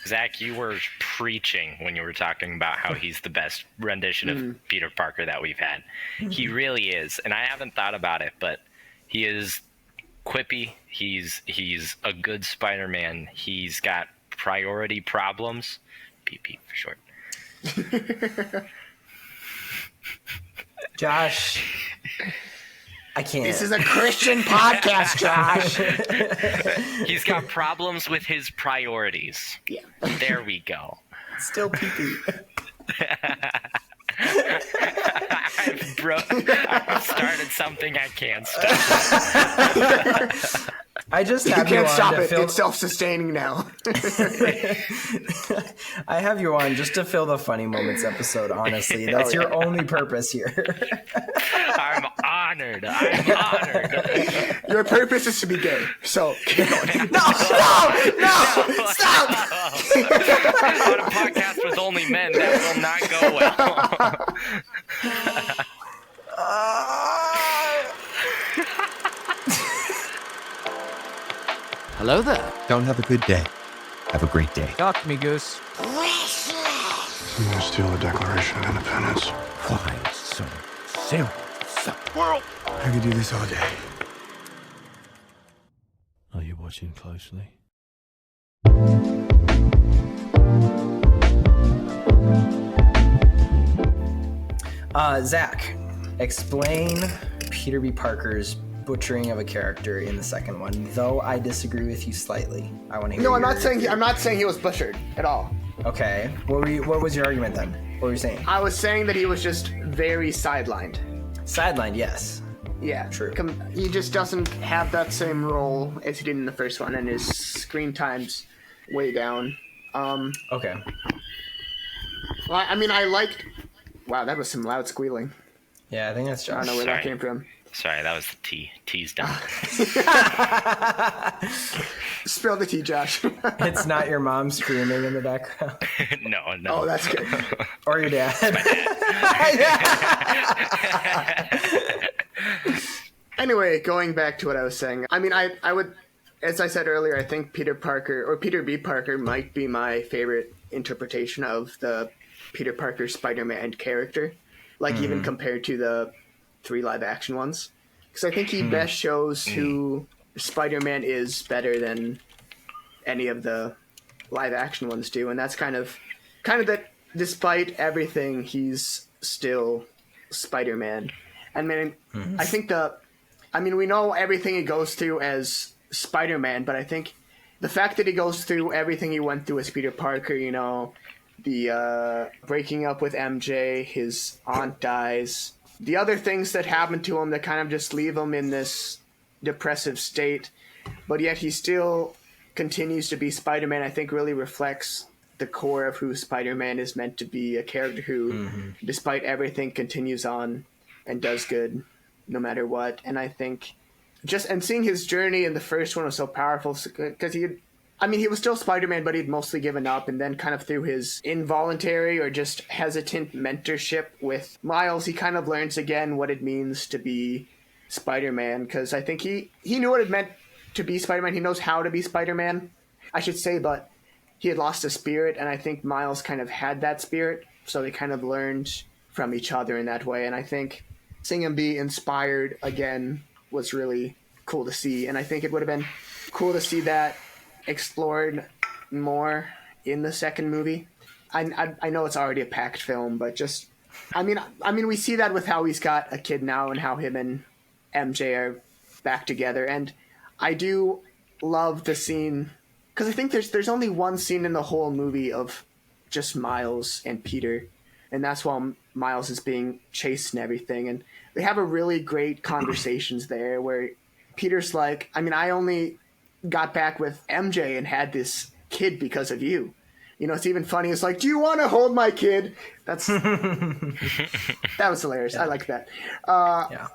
Zach, you were preaching when you were talking about how he's the best rendition of Peter Parker that we've had. He really is, and I haven't thought about it, but he is quippy. He's a good Spider-Man. He's got priority problems. PP for short. Josh, I can't. This is a Christian podcast, Josh. He's got problems with his priorities. Yeah. There we go. Still PP. I've started something I can't stop. I just You have you can't on stop to it. fill. It's self-sustaining now. I have you on just to fill the funny moments episode. Honestly, that's your only purpose here. I'm honored. Your purpose is to be gay. So keep going. No! Stop! On a podcast with only men, that will not go well. Hello there. Don't have a good day. Have a great day. Talk to me, Goose. I'm gonna steal the Declaration of Independence. Why so serious? I could do this all day. Are you watching closely? Zach, explain Peter B. Parker's butchering of a character in the second one. Though I disagree with you slightly. I want to hear. No, I'm not saying he was butchered at all. Okay. What was your argument then? What were you saying? I was saying that he was just very sidelined. Sidelined, yes. Yeah, True. He just doesn't have that same role as he did in the first one, and his screen time's way down. Okay. Well, I mean, I liked. Wow, that was some loud squealing. Yeah, I think that's I don't Josh. know where that Sorry. came from. Sorry, that was the tea. Tea's done. Spill the tea, Josh. It's not your mom screaming in the background. No. Oh, that's good. Or your dad. Anyway, going back to what I was saying. I mean, I would, as I said earlier, I think Peter Parker, or Peter B. Parker, might be my favorite interpretation of the Peter Parker Spider-Man character. Like, even compared to the 3 live-action ones. Because I think he best shows who Spider-Man is better than any of the live-action ones do. And that's kind of that despite everything, he's still Spider-Man. I mean, I think we know everything he goes through as Spider-Man, but I think the fact that he goes through everything he went through as Peter Parker, you know, the breaking up with MJ, his aunt dies, the other things that happen to him that kind of just leave him in this depressive state, but yet he still continues to be Spider-Man, I think really reflects the core of who Spider-Man is meant to be, a character who, despite everything, continues on and does good no matter what. And I think and seeing his journey in the first one was so powerful because he was still Spider-Man, but he'd mostly given up, and then kind of through his involuntary or just hesitant mentorship with Miles, he kind of learns again what it means to be Spider-Man, because I think he knew what it meant to be Spider-Man. He knows how to be Spider-Man, I should say, but he had lost a spirit, and I think Miles kind of had that spirit, so they kind of learned from each other in that way, and I think seeing him be inspired again was really cool to see, and I think it would have been cool to see that explored more in the second movie. I know it's already a packed film, but just I mean we see that with how he's got a kid now and how him and MJ are back together, and I do love the scene because I think there's only one scene in the whole movie of just Miles and Peter, and that's while Miles is being chased and everything, and they have a really great conversations there where Peter's like, I mean, I only got back with MJ and had this kid because of you. You know, it's even funny. It's like, do you want to hold my kid? That was hilarious. Yeah. I like that. Yeah.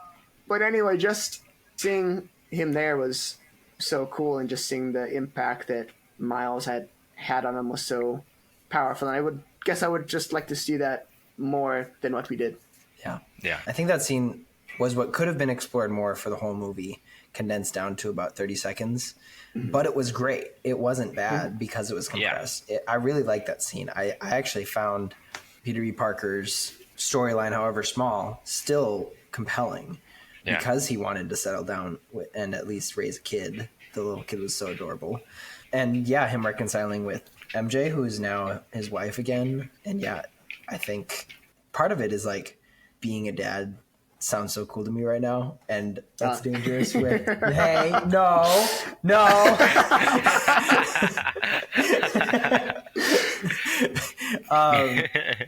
But anyway, just seeing him there was so cool, and just seeing the impact that Miles had on him was so powerful. And I would just like to see that more than what we did. Yeah. Yeah. I think that scene was what could have been explored more for the whole movie, condensed down to about 30 seconds. But it was great. It wasn't bad because it was compressed. I really liked that scene. I actually found Peter B. Parker's storyline, however small, still compelling because he wanted to settle down and at least raise a kid. The little kid was so adorable. And him reconciling with MJ, who is now his wife again. And I think part of it is like being a dad sounds so cool to me right now, and that's dangerous. Hey, no.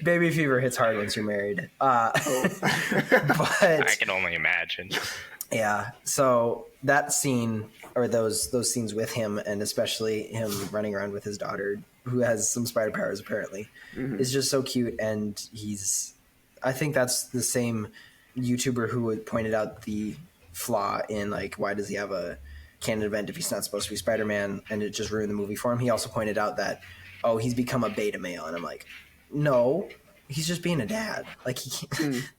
Baby fever hits hard once you're married. But I can only imagine. Yeah. So that scene, or those scenes with him, and especially him running around with his daughter, who has some spider powers apparently, is just so cute. And I think that's the same YouTuber who had pointed out the flaw in like, why does he have a canon event if he's not supposed to be Spider-Man, and it just ruined the movie for him. He also pointed out that, he's become a beta male, and I'm like, no, he's just being a dad. Like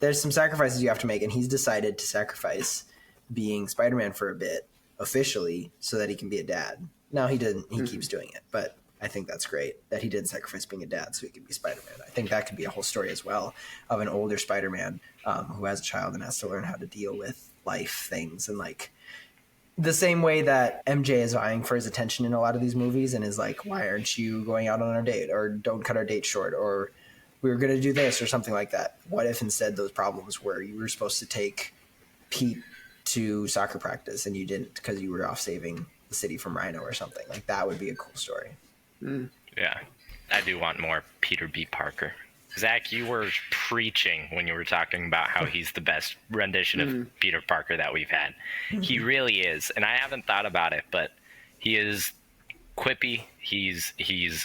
there's some sacrifices you have to make, and he's decided to sacrifice being Spider-Man for a bit officially so that he can be a dad. Now he keeps doing it, but I think that's great that he did sacrifice being a dad so he could be Spider-Man. I think that could be a whole story as well of an older Spider-Man who has a child and has to learn how to deal with life things, and like the same way that MJ is vying for his attention in a lot of these movies and is like, why aren't you going out on our date, or don't cut our date short, or we were going to do this or something like that. What if instead those problems were you were supposed to take Pete to soccer practice and you didn't because you were off saving the city from Rhino or something? Like that would be a cool story. Yeah, I do want more Peter B. Parker. Zach, you were preaching when you were talking about how he's the best rendition of Peter Parker that we've had. He really is, and I haven't thought about it, but he is quippy. He's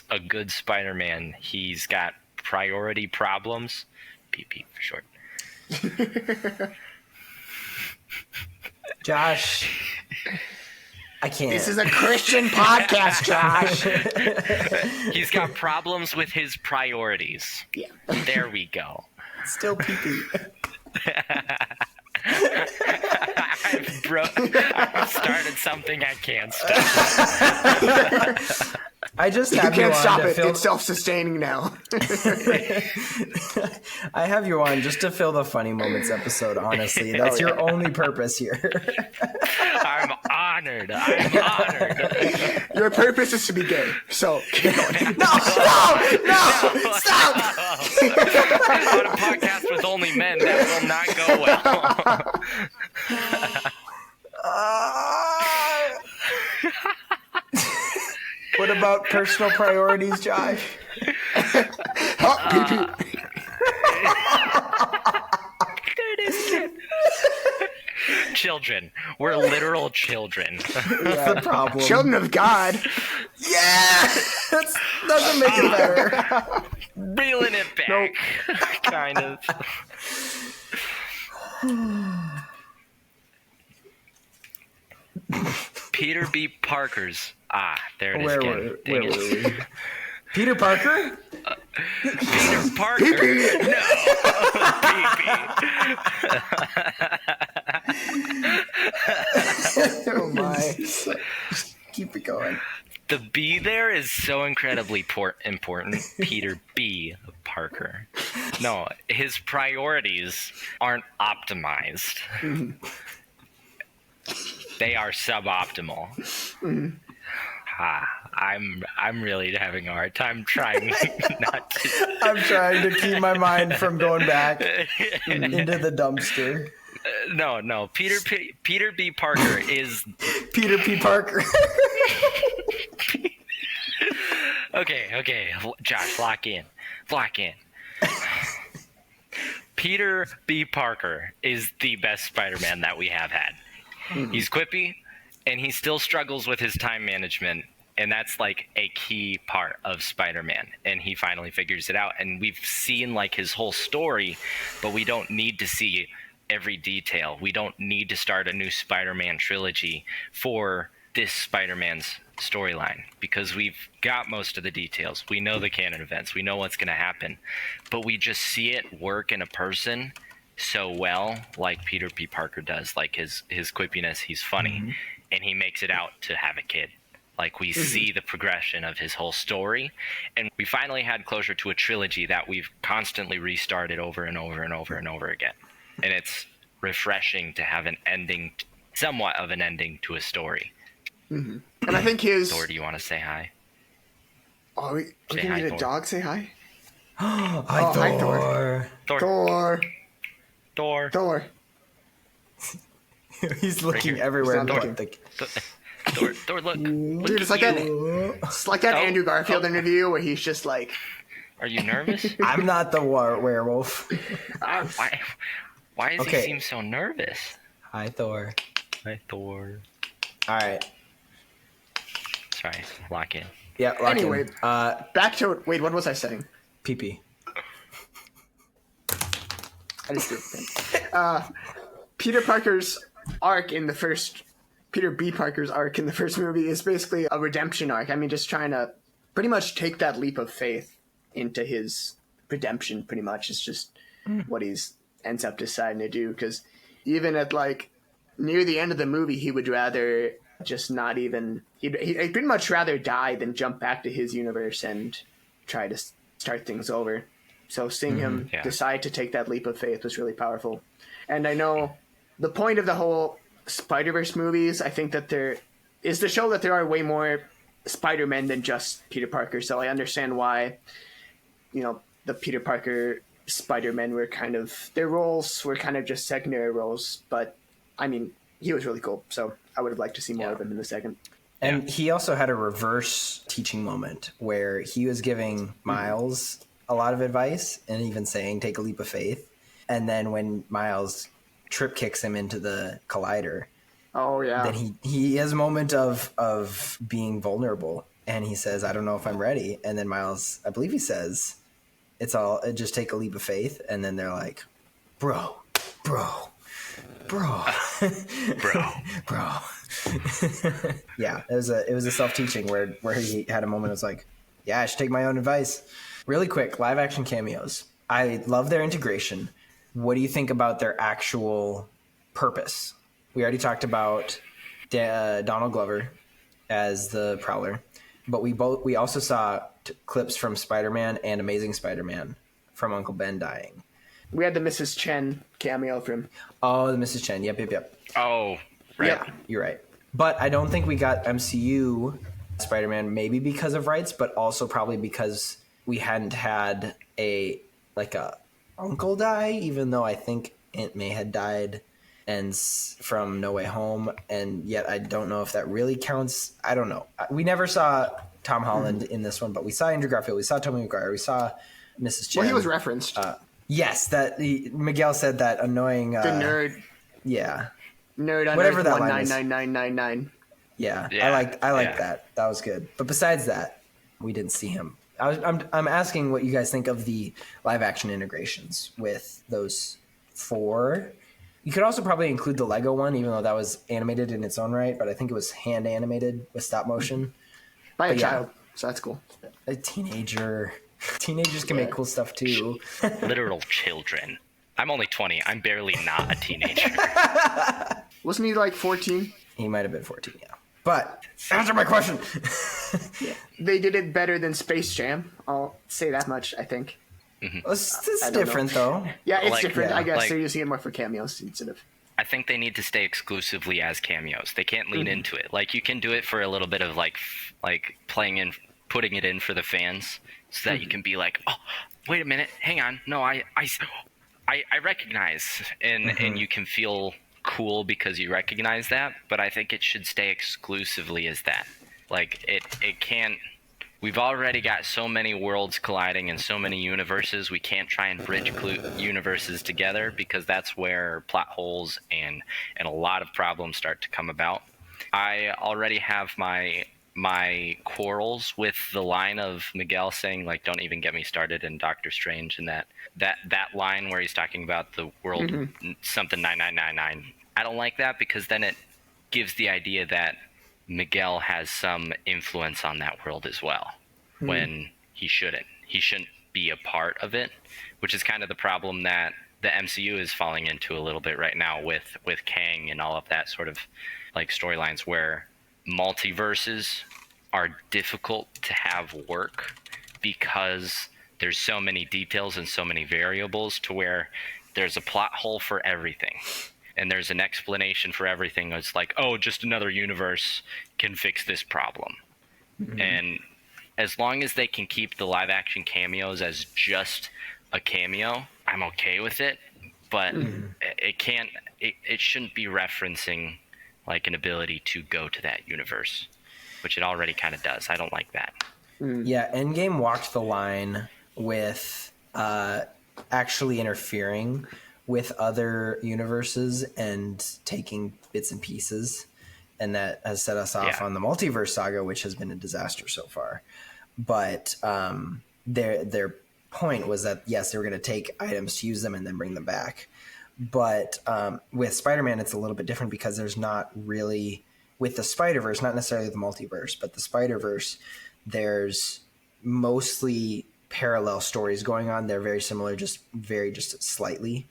a good Spider-Man. He's got priority problems. PP for short. Josh, I can't. This is a Christian podcast, Josh. He's got problems with his priorities. Yeah. There we go. Still PP. I've started something I can't stop. I just You have you can't on stop to it. fill. It's self-sustaining now. I have you on just to fill the funny moments episode. Honestly, that's your only purpose here. I'm honored. Your purpose is to be gay. So keep going. No! Stop! On a podcast with only men, that will not go well. What about personal priorities, Josh? Children. We're literal children. That's the problem. Children of God. Yeah! That doesn't make it better. Reeling it back. Kind of. Peter B. Parker's. There it is again. Dang it. Peter Parker? Peter Parker? No. Oh my. Keep it going. The B there is so incredibly important. Peter B. Parker. No, his priorities aren't optimized. They are suboptimal. I'm really having a hard time trying not to. I'm trying to keep my mind from going back into the dumpster. No. Peter B. Parker is Peter P. Parker. Okay. Josh, lock in. Peter B. Parker is the best Spider-Man that we have had. He's quippy, and he still struggles with his time management, and that's like a key part of Spider-Man, and he finally figures it out. And we've seen like his whole story, but we don't need to see every detail. We don't need to start a new Spider-Man trilogy for this Spider-Man's storyline, because we've got most of the details. We know the canon events. We know what's going to happen, but we just see it work in a person so well like Peter B. Parker does. Like his quippiness, he's funny, and he makes it out to have a kid. Like we see the progression of his whole story, and we finally had closure to a trilogy that we've constantly restarted over and over and over and over again. And it's refreshing to have an ending, somewhat of an ending to a story. And I think his... Thor, do you want to say hi? Oh, we Say can hi, get a Thor. dog say hi? Hi, hi, Thor. Thor. Thor. Thor. Thor. He's looking here. everywhere. He's not but looking. Thor, look. Dude, Look it's at like you. it's like that Oh, Andrew Garfield interview where he's just like, Are you nervous? I'm not the werewolf. Why does Okay. he seem so nervous? Hi, Thor. Hi, Thor. All right. Sorry, lock in. Yeah. Lock Anyway. in. back to... Wait, what was I saying? Pee-pee. I just did. Peter Parker's arc in the first... Peter B. Parker's arc in the first movie is basically a redemption arc. I mean, just trying to pretty much take that leap of faith into his redemption, pretty much. It's just what he's ends up deciding to do. Because even at, like, near the end of the movie, he would rather just not even... He'd pretty much rather die than jump back to his universe and try to start things over. So seeing him yeah. decide to take that leap of faith was really powerful. And I know the point of the whole Spider-Verse movies, I think that there is to show that there are way more Spider-Men than just Peter Parker. So I understand why, you know, the Peter Parker Spider-Men were kind of... Their roles were kind of just secondary roles. But, I mean, he was really cool. So I would have liked to see more of him in the second. And he also had a reverse teaching moment where he was giving Miles a lot of advice and even saying, take a leap of faith. And then when Miles trip kicks him into the collider, Oh, yeah. then he has a moment of being vulnerable. And he says, I don't know if I'm ready. And then Miles, I believe he says, just take a leap of faith. And then they're like, bro. Bro. Yeah, it was a self-teaching where he had a moment. It was like, yeah, I should take my own advice. Really quick, live action cameos. I love their integration. What do you think about their actual purpose? We already talked about Donald Glover as the Prowler, but we also saw clips from Spider-Man and Amazing Spider-Man from Uncle Ben dying. We had the Mrs. Chen cameo from... Oh, the Mrs. Chen. Yep. Oh, right. Yep. You're right. But I don't think we got MCU Spider-Man, maybe because of rights, but also probably because we hadn't had a uncle die, even though I think Aunt May had died and from No Way Home, and yet I don't know if that really counts. I don't know. We never saw Tom Holland in this one, but we saw Andrew Garfield, we saw Tobey Maguire, we saw Mrs. Chen. Well, he was referenced. Yes, Miguel said that annoying... the nerd. Yeah. Nerd on Whatever Earth that line is. 19999. Yeah, Yeah, I like yeah. that. That was good. But besides that, we didn't see him. I'm asking what you guys think of the live action integrations with those four. You could also probably include the Lego one, even though that was animated in its own right. But I think it was hand animated with stop motion. By a But yeah. child. So that's cool. A teenagers can make cool stuff too. Literal children. I'm only 20. I'm barely not a teenager. Wasn't he like 14? He might have been 14, yeah. But answer my question. They did it better than Space Jam. I'll say that much, I think. It's I don't different though. Yeah, it's Like- different. yeah, I guess like- they're using it more for cameos instead of... I think they need to stay exclusively as cameos. They can't lean into it. Like you can do it for a little bit of like putting it in for the fans, so that you can be like, oh, wait a minute, hang on, no, I recognize, and you can feel cool because you recognize that. But I think it should stay exclusively as that. Like it can't. We've already got so many worlds colliding and so many universes. We can't try and bridge universes together, because that's where plot holes and a lot of problems start to come about. I already have my quarrels with the line of Miguel saying, like, don't even get me started in Doctor Strange, and that line where he's talking about the world something 9999. I don't like that, because then it gives the idea that Miguel has some influence on that world as well, when he shouldn't. He shouldn't be a part of it, which is kind of the problem that the MCU is falling into a little bit right now with Kang and all of that sort of like storylines where multiverses are difficult to have work because there's so many details and so many variables to where there's a plot hole for everything. And there's an explanation for everything. It's like, oh, just another universe can fix this problem. And as long as they can keep the live action cameos as just a cameo, I'm okay with it. But it shouldn't be referencing like an ability to go to that universe, which it already kind of does. I don't like that. Yeah, Endgame walked the line with actually interfering with other universes and taking bits and pieces, and that has set us off on the multiverse saga, which has been a disaster so far. But their point was that yes, they were going to take items to use them and then bring them back. But with Spider-Man, it's a little bit different because there's not really, with the Spider-Verse, not necessarily the multiverse, but the Spider-Verse, there's mostly parallel stories going on. They're very similar, just slightly.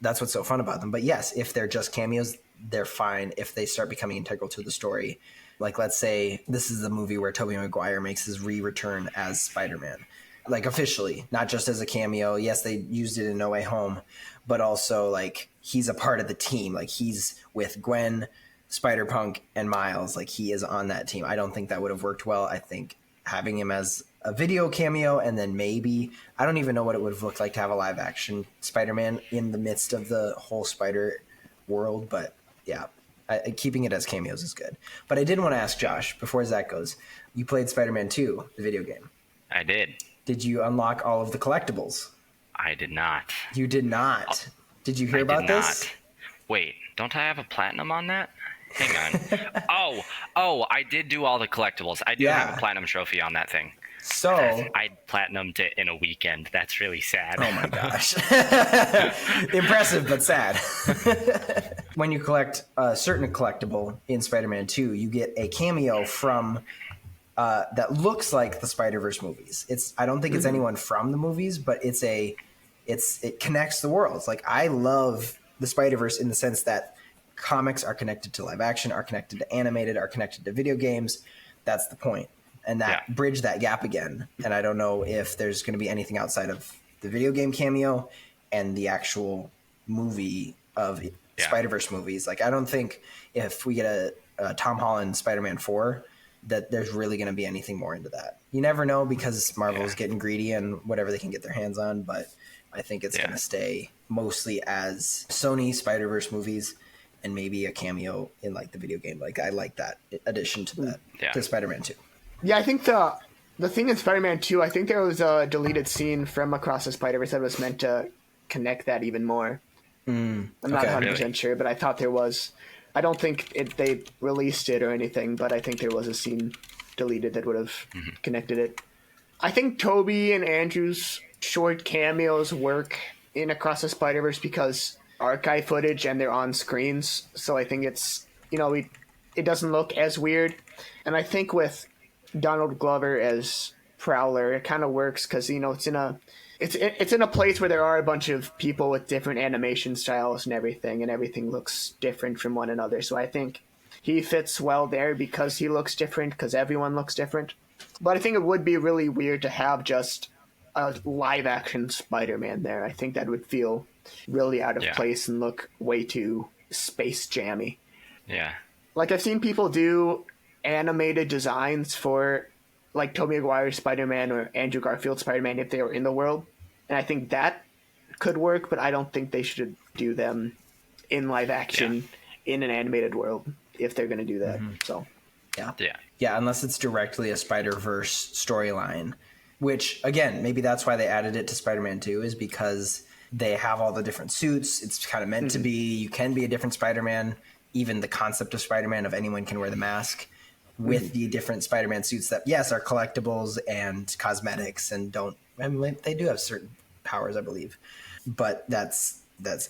That's what's so fun about them. But yes, if they're just cameos, they're fine. If they start becoming integral to the story, like let's say this is the movie where Tobey Maguire makes his return as Spider-Man, like officially, not just as a cameo. Yes, they used it in No Way Home, but also like he's a part of the team. Like he's with Gwen, Spider-Punk, and Miles. Like he is on that team. I don't think that would have worked well. I think having him as a video cameo and then maybe, I don't even know what it would have looked like to have a live action Spider-Man in the midst of the whole Spider world. But yeah, keeping it as cameos is good. But I did want to ask Josh, before Zach goes, you played Spider-Man 2, the video game. I did. Did you unlock all of the collectibles? I did not. You did not. Did you hear about this? Wait, don't I have a platinum on that? Hang on. oh, I did do all the collectibles. I do have a platinum trophy on that thing. So I platinumed it in a weekend. That's really sad. Oh my gosh. Impressive, but sad. When you collect a certain collectible in Spider-Man 2, you get a cameo from that looks like the Spider-Verse movies. I don't think it's anyone from the movies, but it connects the worlds. Like I love the Spider-Verse in the sense that comics are connected to live action, are connected to animated, are connected to video games. That's the point. And that bridge that gap again. And I don't know if there's going to be anything outside of the video game cameo and the actual movie of Spider-Verse movies. Like I don't think if we get a Tom Holland Spider-Man 4 that there's really going to be anything more into that. You never know because Marvel's getting greedy and whatever they can get their hands on, but I think it's going to stay mostly as Sony Spider-Verse movies and maybe a cameo in like the video game. Like I like that addition to that to Spider-Man 2. Yeah, I think the thing in Spider-Man 2, I think there was a deleted scene from Across the Spider-Verse that was meant to connect that even more. I'm not 100% sure, but I thought there was. I don't think they released it or anything, but I think there was a scene deleted that would have connected it. I think Toby and Andrew's short cameos work in Across the Spider-Verse because archive footage and they're on screens, so I think it's, it doesn't look as weird. And I think with Donald Glover as Prowler, it kind of works because it's in a place where there are a bunch of people with different animation styles and everything looks different from one another. So I think he fits well there because he looks different, because everyone looks different. But I think it would be really weird to have just a live action Spider-Man there. I think that would feel really out of place and look way too Space Jammy. Yeah. Like I've seen people do animated designs for like Tobey Maguire's Spider-Man or Andrew Garfield's Spider-Man if they were in the world. And I think that could work, but I don't think they should do them in live action in an animated world if they're going to do that. So, yeah, unless it's directly a Spider-Verse storyline, which again, maybe that's why they added it to Spider-Man 2 is because they have all the different suits. It's kind of meant to be, you can be a different Spider-Man. Even the concept of Spider-Man of anyone can wear the mask with the different Spider-Man suits that, yes, are collectibles and cosmetics and they do have certain powers, I believe, but that's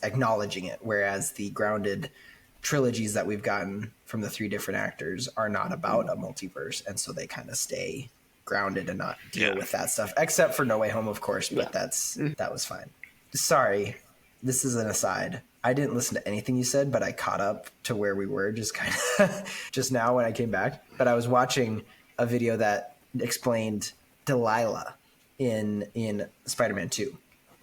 acknowledging it. Whereas the grounded trilogies that we've gotten from the three different actors are not about a multiverse. And so they kind of stay grounded and not deal with that stuff, except for No Way Home, of course, but that was fine. Sorry. this is an aside. I didn't listen to anything you said, but I caught up to where we were just kind of just now when I came back. But I was watching a video that explained Delilah in Spider-Man 2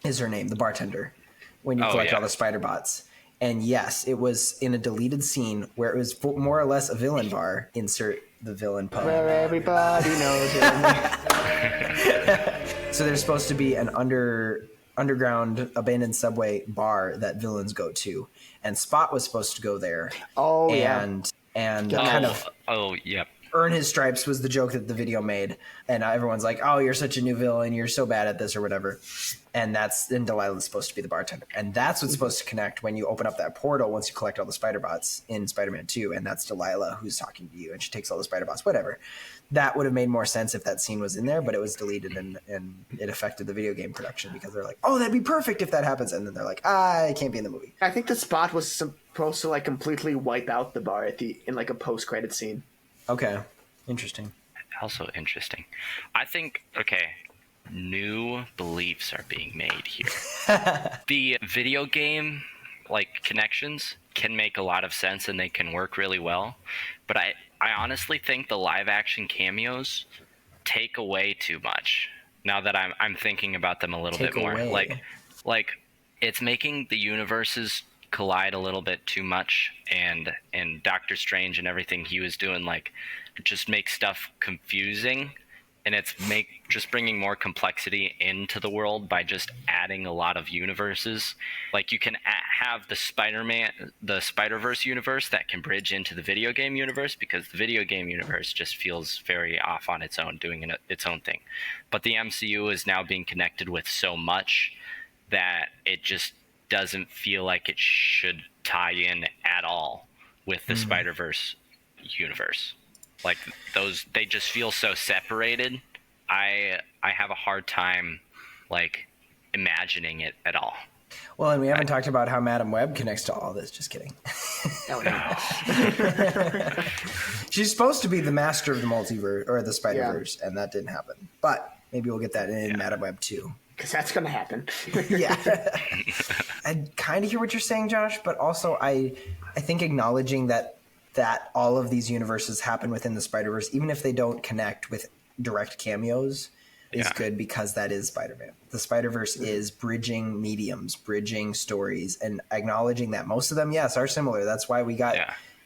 is her name, the bartender, when you collect all the spider bots. And yes, it was in a deleted scene where it was more or less a villain bar. Insert the villain pun. Where everybody knows it. So there's supposed to be an underground abandoned subway bar that villains go to, and Spot was supposed to go there. Oh, and kind of yep. earn his stripes was the joke that the video made, and everyone's like, "Oh, you're such a new villain, you're so bad at this," or whatever. And then Delilah's supposed to be the bartender, and that's what's supposed to connect when you open up that portal once you collect all the spider bots in Spider-Man 2, and that's Delilah who's talking to you, and she takes all the spider bots, whatever. That would have made more sense if that scene was in there, but it was deleted, and it affected the video game production because they're like, "Oh, that'd be perfect if that happens," and then they're like, it can't be in the movie. I think the Spot was supposed to like completely wipe out the bar in like a post-credit scene. Okay, interesting. Also interesting. I think, new beliefs are being made here. The video game, connections can make a lot of sense and they can work really well. But I honestly think the live action cameos take away too much. Now that I'm thinking about them a little bit more. Like it's making the universes collide a little bit too much, and Doctor Strange and everything he was doing just make stuff confusing, and it's just bringing more complexity into the world by just adding a lot of universes. Like you can have the Spider-Verse universe that can bridge into the video game universe, because the video game universe just feels very off on its own, doing its own thing. But the MCU is now being connected with so much that it just doesn't feel like it should tie in at all with the Spider-Verse universe. Like they just feel so separated. I have a hard time imagining it at all. Well, and we haven't talked about how Madam Web connects to all this. Just kidding. Oh, no. She's supposed to be the master of the multiverse or the Spider-Verse, and that didn't happen. But maybe we'll get that in Madam Web 2. Because that's going to happen. Yeah. I kind of hear what you're saying, Josh, but also I think acknowledging that all of these universes happen within the Spider-Verse, even if they don't connect with direct cameos, is good, because that is Spider-Man. The Spider-Verse is bridging mediums, bridging stories, and acknowledging that most of them, yes, are similar. That's why we got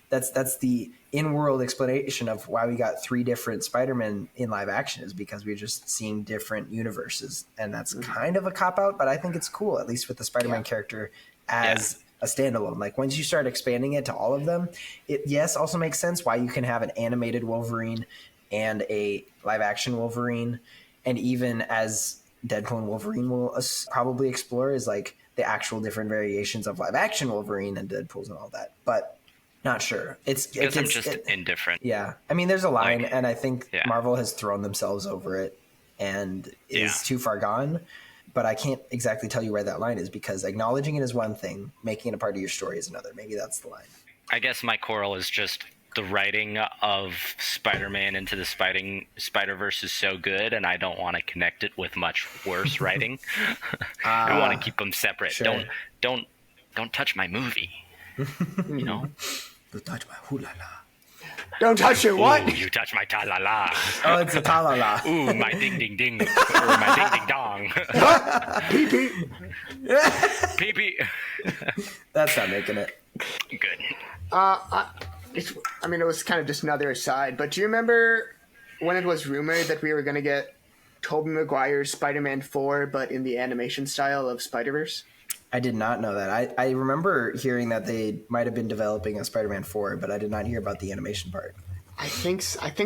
that's the in-world explanation of why we got 3 different Spider-Men in live action, is because we're just seeing different universes. And that's kind of a cop-out, but I think it's cool, at least with the Spider-Man character as a standalone. Like once you start expanding it to all of them, it also makes sense why you can have an animated Wolverine and a live action Wolverine, and even as Deadpool and Wolverine will probably explore, is like the actual different variations of live action Wolverine and Deadpool's and all that. But not sure. I'm just indifferent. Yeah, I mean, there's a line, and I think Marvel has thrown themselves over it and is too far gone. But I can't exactly tell you where that line is, because acknowledging it is one thing, making it a part of your story is another. Maybe that's the line. I guess my quarrel is just the writing of Spider-Man into the Spider-Verse is so good, and I don't want to connect it with much worse writing. I want to keep them separate. Sure. Don't touch my movie. You know? Don't touch my hoo-la-la. Don't touch your what? Ooh, you touch my ta-la-la. Oh, it's a ta-la-la. Ooh, my ding-ding-ding. Or my ding-ding-dong. Pee-pee. Pee-pee. That's not making it. Good. It was kind of just another aside, but do you remember when it was rumored that we were going to get Tobey Maguire's Spider-Man 4, but in the animation style of Spider-Verse? I did not know that. I remember hearing that they might have been developing a Spider-Man 4, but I did not hear about the animation part. I think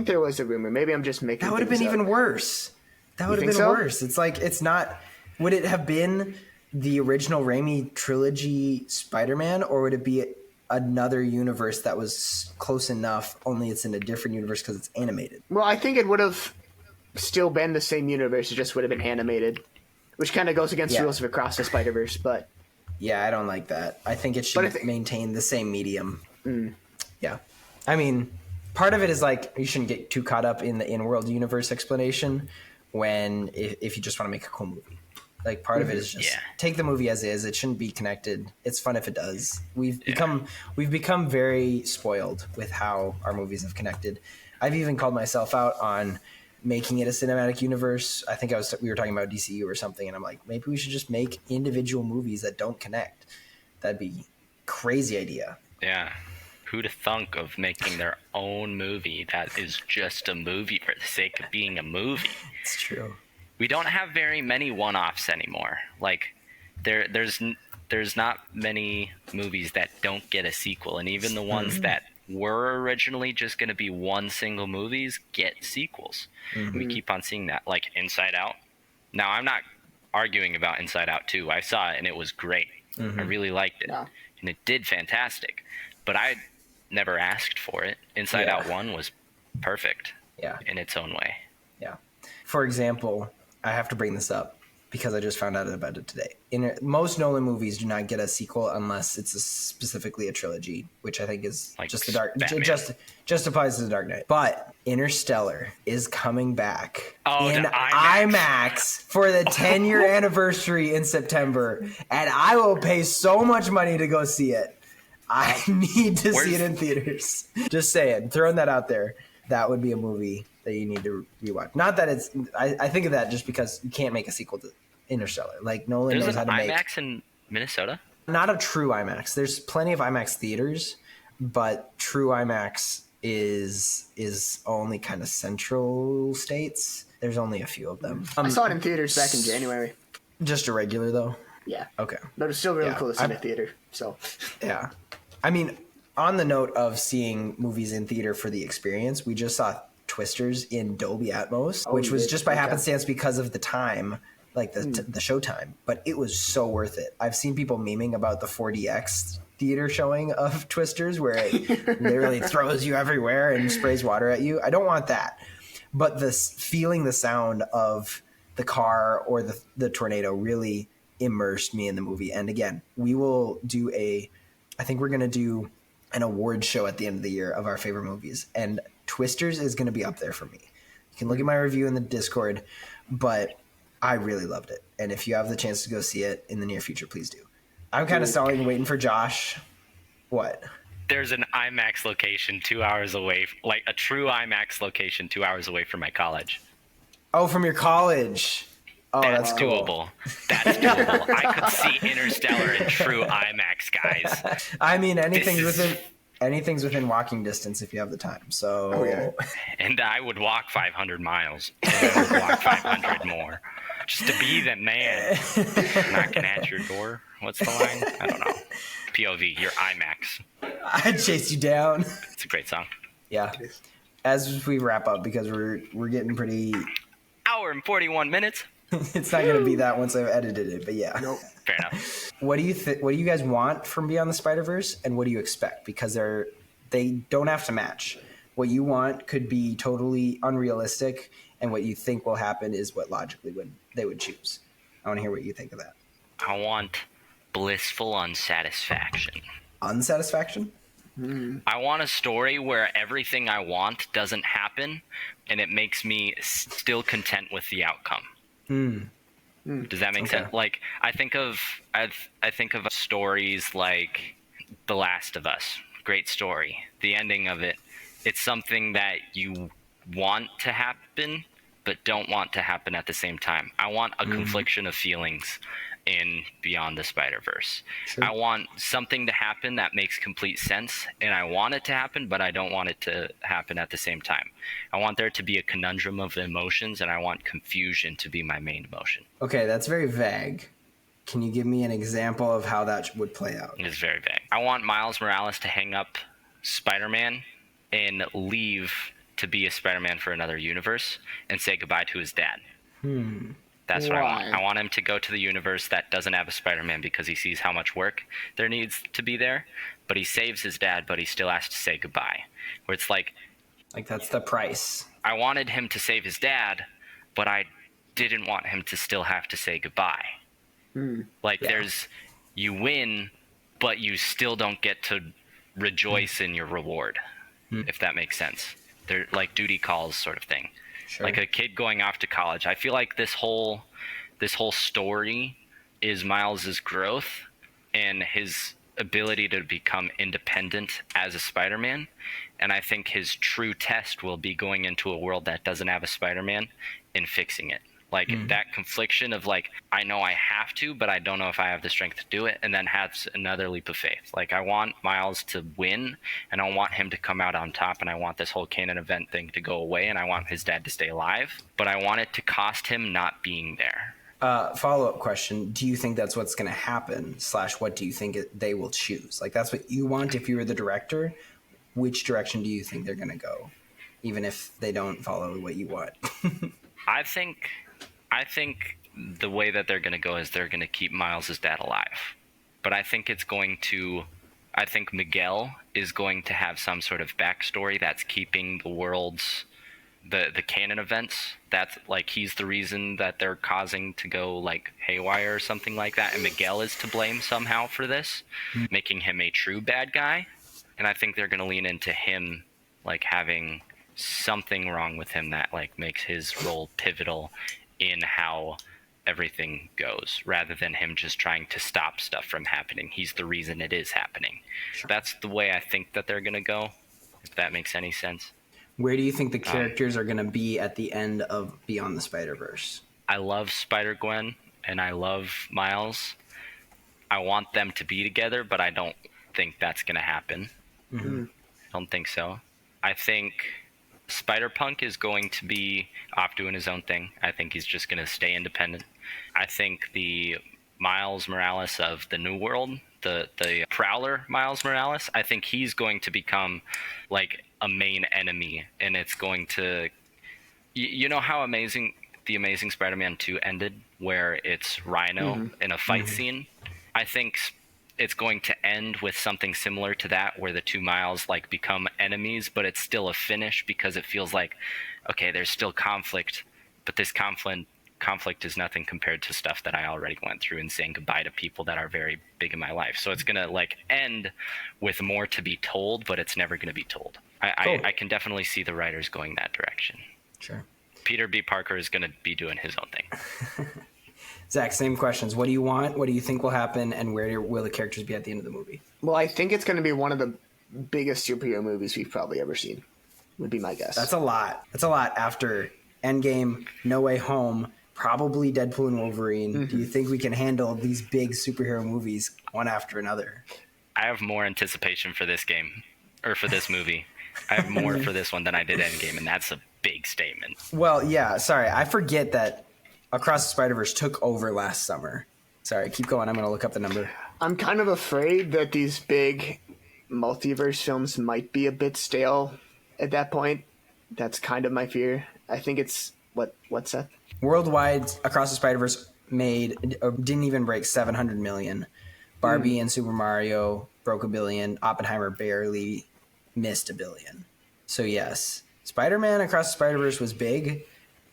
there was a rumor. Maybe I'm just making that would have been even worse. That would have been worse. It's like, it's not... Would it have been the original Raimi trilogy Spider-Man, or would it be another universe that was close enough, only it's in a different universe because it's animated? Well, I think it would have still been the same universe. It just would have been animated, which kind of goes against the rules of Across the Spider-Verse, but... Yeah, I don't like that. I think it should maintain the same medium. Yeah. I mean, part of it is like, you shouldn't get too caught up in the in-world universe explanation if you just want to make a cool movie. Like part of it is just Yeah. take the movie as is. It shouldn't be connected. It's fun if it does. We've become very spoiled with how our movies have connected. I've even called myself out on making it a cinematic universe. I think we were talking about DCU or something, and I'm like, maybe we should just make individual movies that don't connect. That'd be crazy idea. Yeah. Who'd have thunk of making their own movie that is just a movie for the sake of being a movie? It's true. We don't have very many one-offs anymore. Like, there's not many movies that don't get a sequel, and even the ones that were originally just going to be one single movies get sequels. We keep on seeing that, like Inside Out. Now, I'm not arguing about Inside Out 2. I saw it, and it was great. I really liked it, and it did fantastic. But I never asked for it. Inside Out 1 was perfect in its own way. Yeah. For example, I have to bring this up because I just found out about it today. Most Nolan movies do not get a sequel unless it's specifically a trilogy, which I think is Like just the Dark. Batman. Just applies to the Dark Knight. But Interstellar is coming back in to IMAX for the 10-year anniversary in September, and I will pay so much money to go see it. I need to see it in theaters. Just saying, throwing that out there. That would be a movie that you need to rewatch. Not that it's. I think of that just because you can't make a sequel to Interstellar. Like Nolan knows how to make. There's an IMAX in Minnesota? Not a true IMAX. There's plenty of IMAX theaters, but true IMAX is only kind of central states. There's only a few of them. I saw it in theaters back in January. Just a regular though. Yeah. Okay. But it's still really cool to see in a theater. So. Yeah. I mean, on the note of seeing movies in theater for the experience, we just saw Twisters in Dolby Atmos, which was just by happenstance because of the time, like the show time. But it was so worth it. I've seen people memeing about the 4DX theater showing of Twisters where it literally throws you everywhere and sprays water at you. I don't want that. But feeling the sound of the car or the tornado really immersed me in the movie. And again, we will do I think we're going to do an award show at the end of the year of our favorite movies. And Twisters is going to be up there for me. You can look at my review in the Discord, but I really loved it. And if you have the chance to go see it in the near future, please do. I'm kind of stalling, waiting for Josh. What? There's an IMAX location 2 hours away, like a true IMAX location 2 hours away from my college. Oh, from your college. Oh, that's cool. Doable. That's doable. I could see Interstellar in true IMAX, guys. I mean, anything's within walking distance if you have the time. So, And I would walk 500 miles. I would walk 500 more. Just to be the man. Knocking at your door. What's the line? I don't know. POV, you're IMAX. I'd chase you down. It's a great song. Yeah. As we wrap up, because we're getting pretty... Hour and 41 minutes. It's not going to be that once I've edited it, but yeah. Nope. Fair enough. What do you guys want from Beyond the Spider-Verse, and what do you expect? Because they don't have to match. What you want could be totally unrealistic, and what you think will happen is what logically they would choose. I want to hear what you think of that. I want blissful unsatisfaction. Unsatisfaction? I want a story where everything I want doesn't happen, and it makes me still content with the outcome. Does that make sense? Like I think of stories like The Last of Us. Great story. The ending of it, it's something that you want to happen but don't want to happen at the same time. I want a confliction of feelings in Beyond the Spider-Verse. Sure. I want something to happen that makes complete sense, and I want it to happen, but I don't want it to happen at the same time. I want there to be a conundrum of emotions, and I want confusion to be my main emotion. Okay, that's very vague. Can you give me an example of how that would play out? It is very vague. I want Miles Morales to hang up Spider-Man and leave to be a Spider-Man for another universe and say goodbye to his dad. That's what I want. I want him to go to the universe that doesn't have a Spider-Man because he sees how much work there needs to be there, but he saves his dad, but he still has to say goodbye. Where it's like that's the price. I wanted him to save his dad, but I didn't want him to still have to say goodbye. You win, but you still don't get to rejoice in your reward, if that makes sense. They're like duty calls sort of thing. Sure. Like a kid going off to college. I feel like this whole this whole story is Miles's growth and his ability to become independent as a Spider-Man. And I think his true test will be going into a world that doesn't have a Spider-Man and fixing it. Like that confliction of like, I know I have to, but I don't know if I have the strength to do it. And then has another leap of faith. Like I want Miles to win and I want him to come out on top. And I want this whole canon event thing to go away. And I want his dad to stay alive, but I want it to cost him not being there. Follow-up question. Do you think that's what's going to happen? / what do you think they will choose? Like that's what you want if you were the director. Which direction do you think they're going to go? Even if they don't follow what you want. I think the way that they're going to go is they're going to keep Miles' dad alive. But I think Miguel is going to have some sort of backstory that's keeping the world's, the canon events. That's like, he's the reason that they're causing to go like haywire or something like that. And Miguel is to blame somehow for this, making him a true bad guy. And I think they're going to lean into him like having something wrong with him that like makes his role pivotal in how everything goes, rather than him just trying to stop stuff from happening. He's the reason it is happening. Sure. That's the way I think that they're going to go, if that makes any sense. Where do you think the characters are going to be at the end of Beyond the Spider-Verse? I love Spider-Gwen and I love Miles. I want them to be together, but I don't think that's going to happen. I don't think so. I think Spider-Punk is going to be off doing his own thing. I think he's just going to stay independent. I think the Miles Morales of the New World, the Prowler Miles Morales, I think he's going to become like a main enemy, and it's going to... You know how the Amazing Spider-Man 2 ended, where it's Rhino in a fight scene? I think it's going to end with something similar to that, where the two Miles like become enemies, but it's still a finish because it feels like, okay, there's still conflict, but this conflict is nothing compared to stuff that I already went through and saying goodbye to people that are very big in my life. So it's gonna like end with more to be told, but it's never gonna be told. I can definitely see the writers going that direction. Sure. Peter B. Parker is gonna be doing his own thing. Zach, same questions. What do you want? What do you think will happen? And where will the characters be at the end of the movie? Well, I think it's going to be one of the biggest superhero movies we've probably ever seen, would be my guess. That's a lot. That's a lot after Endgame, No Way Home, probably Deadpool and Wolverine. Do you think we can handle these big superhero movies one after another? I have more anticipation for this game, or for this movie. I have more for this one than I did Endgame, and that's a big statement. Well, yeah, sorry. I forget that Across the Spider-Verse took over last summer. Sorry, keep going. I'm going to look up the number. I'm kind of afraid that these big multiverse films might be a bit stale at that point. That's kind of my fear. I think it's... What, Seth? Worldwide, Across the Spider-Verse didn't even break 700 million. Barbie and Super Mario broke $1 billion. Oppenheimer barely missed $1 billion. So yes, Spider-Man Across the Spider-Verse was big,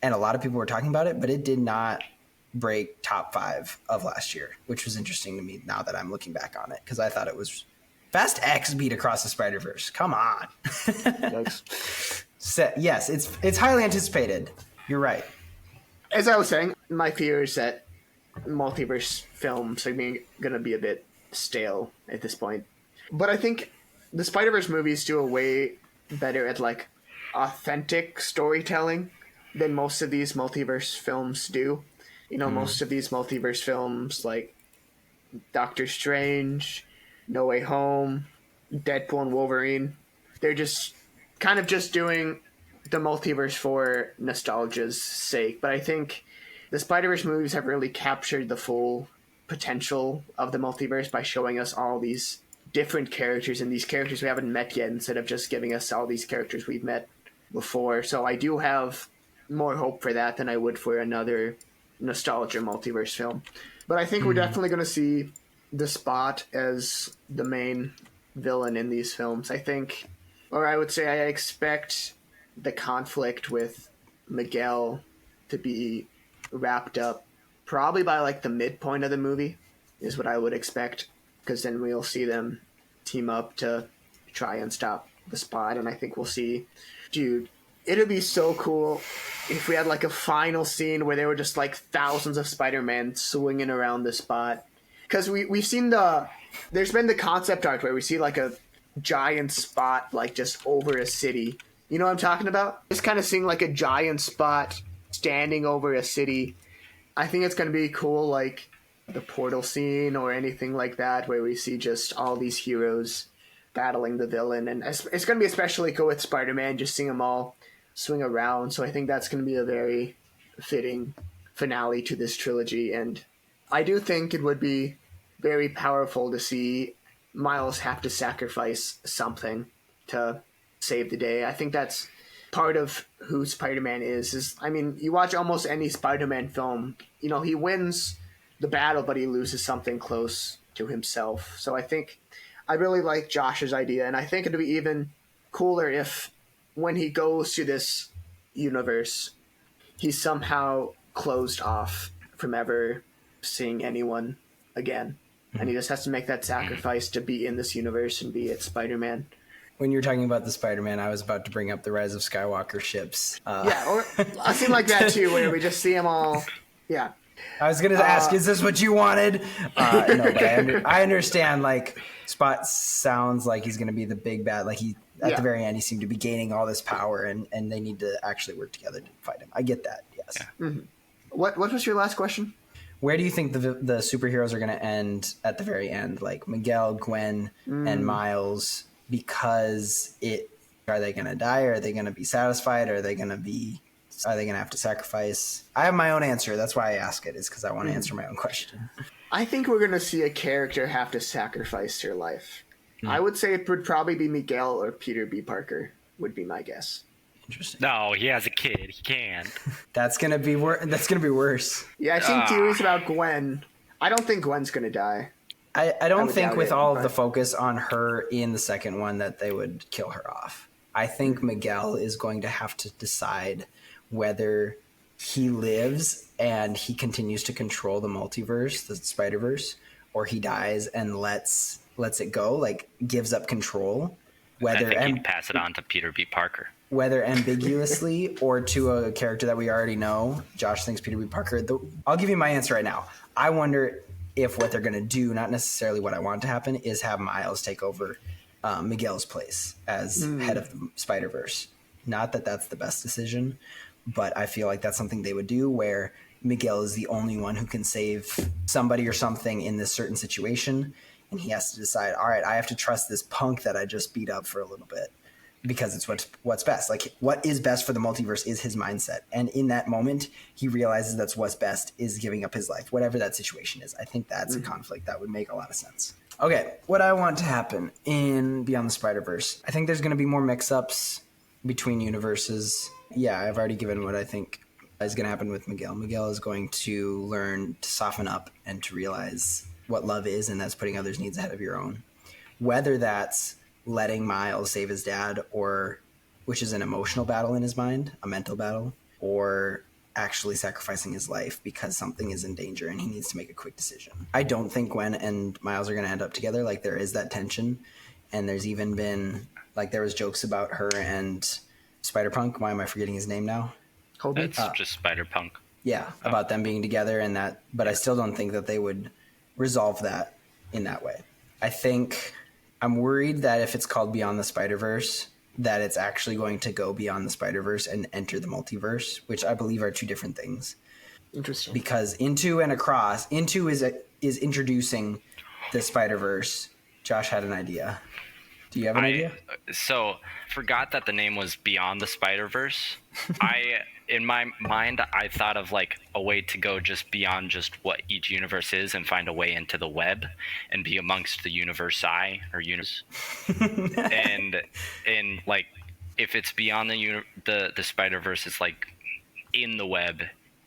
and a lot of people were talking about it, but it did not break top 5 of last year, which was interesting to me now that I'm looking back on it, because I thought it was... Fast X beat Across the Spider-Verse. Come on. Yes, it's highly anticipated. You're right. As I was saying, my fear is that multiverse films are going to be a bit stale at this point. But I think the Spider-Verse movies do a way better at like authentic storytelling than most of these multiverse films do. You know, most of these multiverse films like Doctor Strange, No Way Home, Deadpool and Wolverine, they're just kind of just doing the multiverse for nostalgia's sake. But I think the Spider-Verse movies have really captured the full potential of the multiverse by showing us all these different characters and these characters we haven't met yet, instead of just giving us all these characters we've met before. So I do have more hope for that than I would for another nostalgia multiverse film. But I think we're definitely going to see the Spot as the main villain in these films. I think, or I would say I expect the conflict with Miguel to be wrapped up probably by like the midpoint of the movie is what I would expect, because then we'll see them team up to try and stop the Spot. And I think we'll see, dude, it'd be so cool if we had like a final scene where there were just like thousands of Spider-Man swinging around the spot. Because we've seen there's been the concept art where we see like a giant spot like just over a city. You know what I'm talking about? Just kind of seeing like a giant spot standing over a city. I think it's going to be cool, like the portal scene or anything like that, where we see just all these heroes battling the villain. And it's going to be especially cool with Spider-Man, just seeing them all swing around. So I think that's going to be a very fitting finale to this trilogy. And I do think it would be very powerful to see Miles have to sacrifice something to save the day. I think that's part of who Spider-Man is, I mean, you watch almost any Spider-Man film, you know, he wins the battle, but he loses something close to himself. So I think I really like Josh's idea, and I think it'd be even cooler if when he goes to this universe, he's somehow closed off from ever seeing anyone again. And he just has to make that sacrifice to be in this universe and be it Spider-Man. When you're talking about the Spider-Man, I was about to bring up the Rise of Skywalker ships. Yeah, or a scene like that too, where we just see them all. Yeah. I was going to ask, is this what you wanted? No, but I understand, like, Spot sounds like he's going to be the big bad. Like, at the very end, he seemed to be gaining all this power, and they need to actually work together to fight him. I get that, yes. Yeah. Mm-hmm. What was your last question? Where do you think the superheroes are going to end at the very end? Like, Miguel, Gwen, and Miles, because are they going to die? Are they going to be satisfied? Are they going to have to sacrifice? I have my own answer. That's why I ask it, is because I want to answer my own question. I think we're going to see a character have to sacrifice their life. I would say it would probably be Miguel or Peter B. Parker, would be my guess. Interesting. No, he has a kid. He can't. That's going to be worse. Yeah, I've seen theories about Gwen. I don't think Gwen's going to die. I don't think with all of the focus on her in the second one that they would kill her off. I think Miguel is going to have to decide whether he lives and he continues to control the multiverse, the Spider-Verse, or he dies and lets it go, like gives up control. Whether he'd pass it on to Peter B. Parker. Whether ambiguously or to a character that we already know. Josh thinks Peter B. Parker. I'll give you my answer right now. I wonder if what they're going to do, not necessarily what I want to happen, is have Miles take over Miguel's place as head of the Spider-Verse. Not that that's the best decision, but I feel like that's something they would do, where Miguel is the only one who can save somebody or something in this certain situation, and he has to decide, all right, I have to trust this punk that I just beat up for a little bit because it's what's best. Like, what is best for the multiverse is his mindset, and in that moment he realizes that's what's best is giving up his life, whatever that situation is. I think that's a conflict that would make a lot of sense. Okay, what I want to happen in Beyond the Spider-Verse, I think there's going to be more mix-ups between universes. Yeah, I've already given what I think is going to happen with Miguel. Miguel is going to learn to soften up and to realize what love is, and that's putting others' needs ahead of your own. Whether that's letting Miles save his dad, or which is an emotional battle in his mind, a mental battle, or actually sacrificing his life because something is in danger and he needs to make a quick decision. I don't think Gwen and Miles are going to end up together. Like, there is that tension, and there's even been, like, there was jokes about her and Spider-Punk. Why am I forgetting his name now? It's just Spider-Punk. Yeah, about them being together and that, but I still don't think that they would resolve that in that way. I think I'm worried that if it's called Beyond the Spider-Verse, that it's actually going to go beyond the Spider-Verse and enter the multiverse, which I believe are two different things. Interesting. Because Into and Across, Into is introducing the Spider-Verse. Josh had an idea. Do you have an idea? So, forgot that the name was Beyond the Spider-Verse. In my mind, I thought of like a way to go just beyond just what each universe is and find a way into the web and be amongst the universe-I or universe. and like, if it's beyond the Spider-Verse, it's like in the web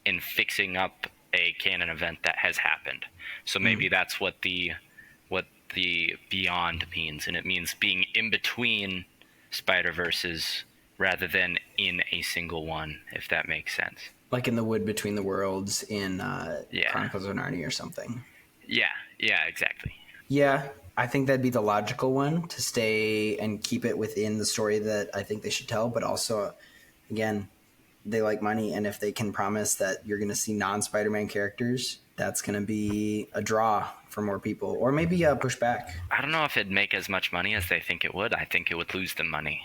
and fixing up a canon event that has happened. So maybe that's what the beyond means, and it means being in between Spider-Verses rather than in a single one, if that makes sense. Like in the Wood Between the Worlds in Chronicles of Narnia or something. Yeah, exactly. Yeah, I think that'd be the logical one to stay and keep it within the story that I think they should tell, but also again, they like money, and if they can promise that you're going to see non-Spider-Man characters, that's going to be a draw for more people, or maybe a pushback. I don't know if it'd make as much money as they think it would. I think it would lose them money.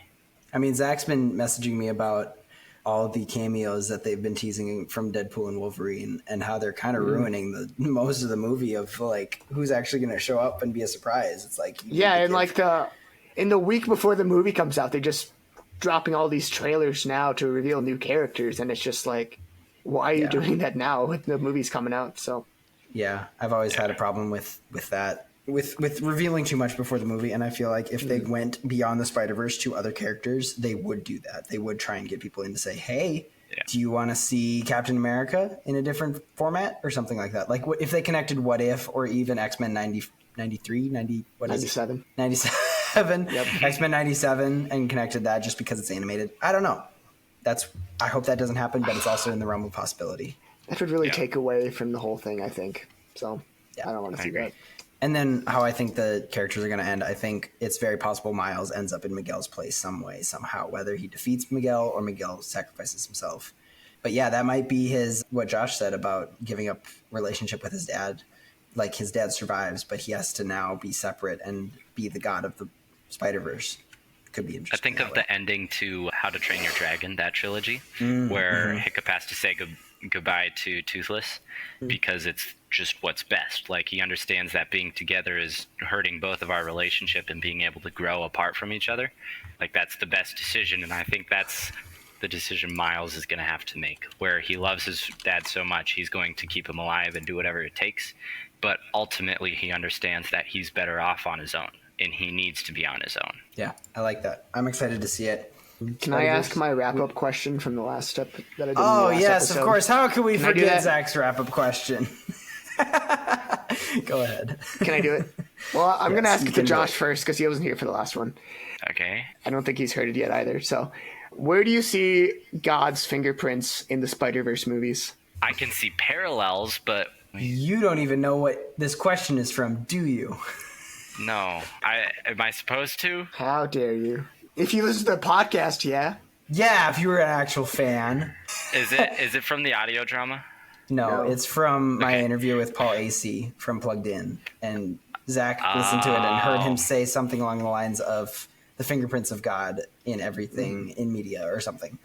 I mean, Zach's been messaging me about all the cameos that they've been teasing from Deadpool and Wolverine, and how they're kind of ruining the most of the movie of like who's actually going to show up and be a surprise. It's like and like in the week before the movie comes out, they just dropping all these trailers now to reveal new characters, and it's just like, why are you doing that now when the movie's coming out? So yeah, I've always had a problem with that, with revealing too much before the movie, and I feel like if they went beyond the Spider-Verse to other characters, they would do that. They would try and get people in to say, hey, do you want to see Captain America in a different format or something like that? Like if they connected What If, or even X-Men 97. Yep. X-Men 97, and connected that just because it's animated. I don't know. I hope that doesn't happen, but it's also in the realm of possibility. That would really take away from the whole thing, I think. So I don't want to see that. And then how I think the characters are going to end, I think it's very possible Miles ends up in Miguel's place some way, somehow, whether he defeats Miguel or Miguel sacrifices himself. But yeah, that might be what Josh said about giving up relationship with his dad. Like his dad survives, but he has to now be separate and be the god of the Spider-Verse. Could be interesting. I think of the ending to How to Train Your Dragon, that trilogy, where Hiccup has to say goodbye to Toothless because it's just what's best. Like, he understands that being together is hurting both of our relationship and being able to grow apart from each other. Like, that's the best decision, and I think that's the decision Miles is going to have to make, where he loves his dad so much he's going to keep him alive and do whatever it takes, but ultimately he understands that he's better off on his own, and he needs to be on his own. Yeah, I like that. I'm excited to see it. Can I ask my wrap-up question from the last step that I did? Oh, in the last yes, episode? of course. How could we forget Zach's wrap-up question? Go ahead. Can I do it? Well, I'm going to ask you it to can do Josh it. first because he wasn't here for the last one. Okay. I don't think he's heard it yet either. So, where do you see God's fingerprints in the Spider-Verse movies? I can see parallels, but You don't even know what this question is from, do you? no. Am I supposed to? How dare you? If you listen to the podcast, yeah. Yeah, if you were an actual fan. Is it from the audio drama? No, No. it's from my interview with Paul Acey from Plugged In. And Zach listened to it and heard him say something along the lines of the fingerprints of God in everything in media or something.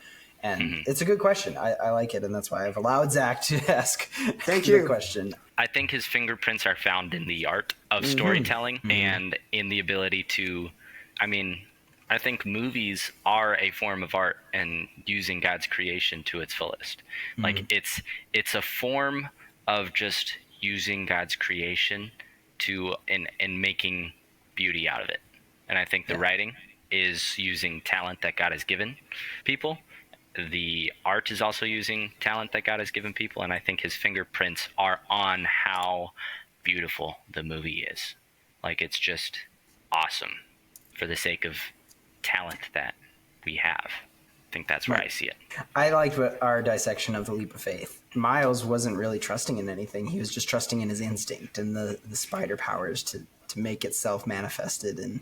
And it's a good question. I like it, and that's why I've allowed Zach to ask the question. I think his fingerprints are found in the art of storytelling and in the ability to, I think movies are a form of art and using God's creation to its fullest. Like it's a form of just using God's creation to and making beauty out of it. And I think the writing is using talent that God has given people. The art is also using talent that God has given people, and I think his fingerprints are on how beautiful the movie is. Like, it's just awesome for the sake of talent that we have. I think that's where I see it. I liked our dissection of the leap of faith. Miles wasn't really trusting in anything. He was just trusting in his instinct and the spider powers to make itself manifested and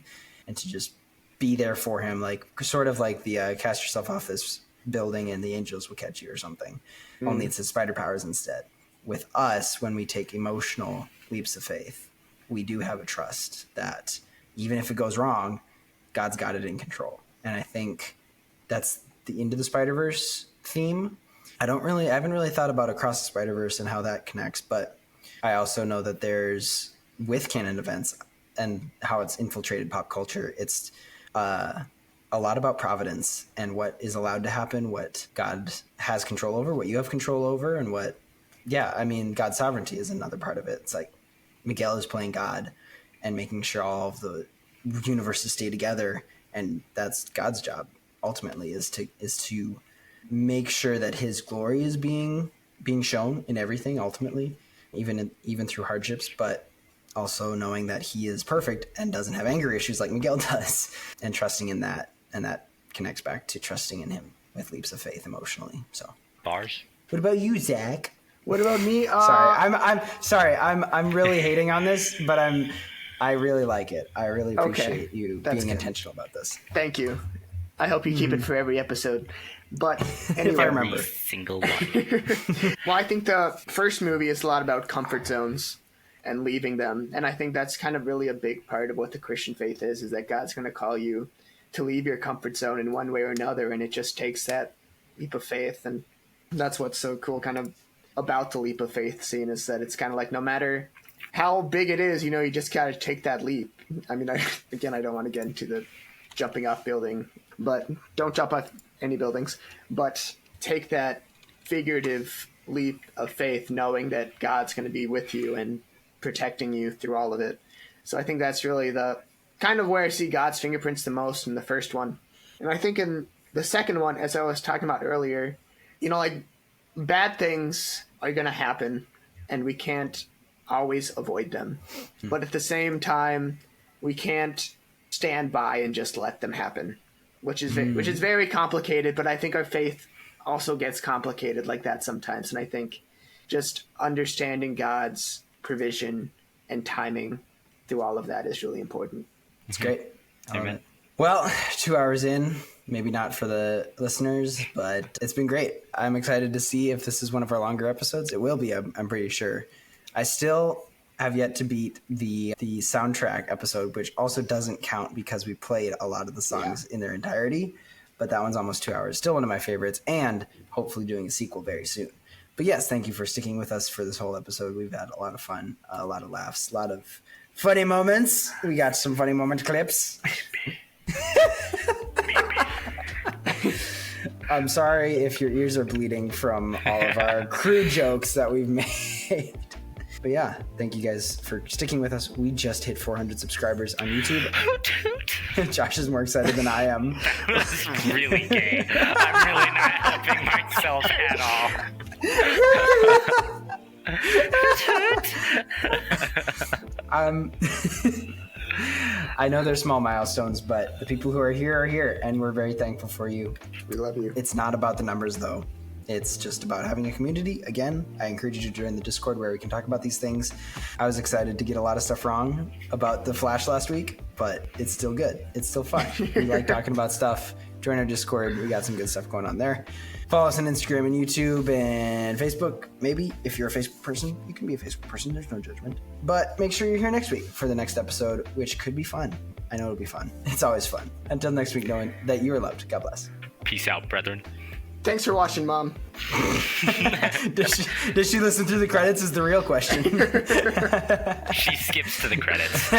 to just be there for him, like sort of like the cast yourself off this building and the angels will catch you or something. Only it's his spider powers instead. With us, when we take emotional leaps of faith, we do have a trust that even if it goes wrong, God's got it in control. And I think that's the Into the Spider-Verse theme. I haven't really thought about Across the Spider-Verse and how that connects, but I also know that there's, with canon events and how it's infiltrated pop culture, it's a lot about providence and what is allowed to happen, what God has control over, what you have control over, and God's sovereignty is another part of it. It's like Miguel is playing God and making sure all of the universes stay together, and that's God's job ultimately is to make sure that his glory is being shown in everything ultimately, even through hardships, but also knowing that he is perfect and doesn't have anger issues like Miguel does, and trusting in that. And that connects back to trusting in him with leaps of faith emotionally. So Bars. what about you, Zach? What about me? Sorry, I'm really hating on this, but I really like it. I really appreciate you being intentional about this. Thank you. I hope you keep it for every episode. But If I anyway, remember. Every single one. well, I think the first movie is a lot about comfort zones and leaving them. And I think that's kind of really a big part of what the Christian faith is that God's going to call you to leave your comfort zone in one way or another. And it just takes that leap of faith. And that's what's so cool kind of about the leap of faith scene is that it's kind of like no matter how big it is, you just got to take that leap. I mean, I don't want to get into the jumping off building, but don't jump off any buildings, but take that figurative leap of faith knowing that God's going to be with you and protecting you through all of it. So I think that's really the kind of where I see God's fingerprints the most in the first one. And I think in the second one, as I was talking about earlier, like bad things are going to happen and we can't always avoid them. But at the same time, we can't stand by and just let them happen, which is very complicated. But I think our faith also gets complicated like that sometimes. And I think just understanding God's provision and timing through all of that is really important. It's great. Amen. Well, 2 hours in, maybe not for the listeners, but it's been great. I'm excited to see if this is one of our longer episodes. It will be, I'm pretty sure. I still have yet to beat the soundtrack episode, which also doesn't count because we played a lot of the songs in their entirety. But that one's almost 2 hours. Still one of my favorites, and hopefully doing a sequel very soon. But yes, thank you for sticking with us for this whole episode. We've had a lot of fun, a lot of laughs, a lot of funny moments. We got some funny moment clips. I'm sorry if your ears are bleeding from all of our crew jokes that we've made. But yeah, thank you guys for sticking with us. We just hit 400 subscribers on YouTube. Josh is more excited than I am. That was really gay. I'm really not helping myself at all. I know they're small milestones, but the people who are here, and we're very thankful for you. We love you. It's not about the numbers, though. It's just about having a community. Again, I encourage you to join the Discord where we can talk about these things. I was excited to get a lot of stuff wrong about the Flash last week, but it's still good. It's still fun. We like talking about stuff. Join our Discord. We got some good stuff going on there. Follow us on Instagram and YouTube and Facebook. Maybe if you're a Facebook person, you can be a Facebook person. There's no judgment. But make sure you're here next week for the next episode, which could be fun. I know it'll be fun. It's always fun. Until next week, knowing that you are loved. God bless. Peace out, brethren. Thanks for watching, Mom. Does she listen through the credits is the real question. She skips to the credits.